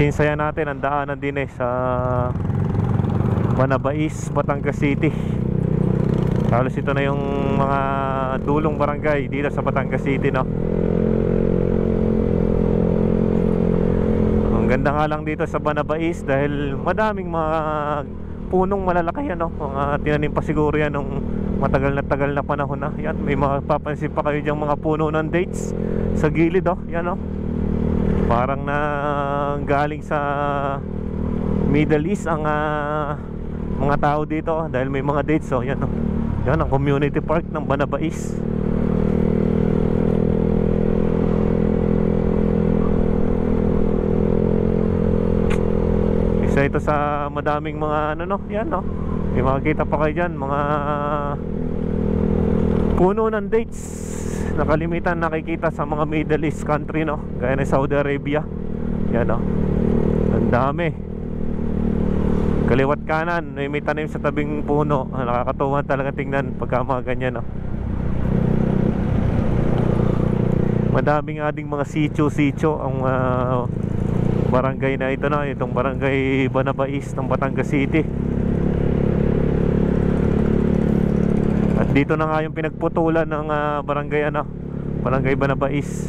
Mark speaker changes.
Speaker 1: Sinsayan natin ang daanan din sa Banabais, Batangas City. Halos ito na yung mga dulong barangay dito sa Batangas City, no? Ang ganda nga lang dito sa Banabais dahil madaming mga punong malalaki, ano? Mga tinanim pa siguro yan nung matagal na panahon na. Yan, may mapapansin pa kayo diyang mga puno ng dates sa gilid, oh. Yan, oh. Parang na galing sa Middle East ang mga tao dito, dahil may mga dates, oh. Yan, oh. Yan ang community park ng Banabais. Isa ito sa madaming mga ano, no? Yan, no? May makikita pa kayo dyan, mga puno ng dates na kalimitan nakikita sa mga Middle East country, no? Gaya ng Saudi Arabia. Yan, no? Ang dami. Kaliwat kanan may tanim sa tabing puno. Nakakatuwa talaga tingnan pagka mga ganyan, no? Madaming ading mga sitio ang barangay na ito, no? Itong barangay Banabais ng Batangas City. At dito na nga yung pinagputulan ng barangay Banabais.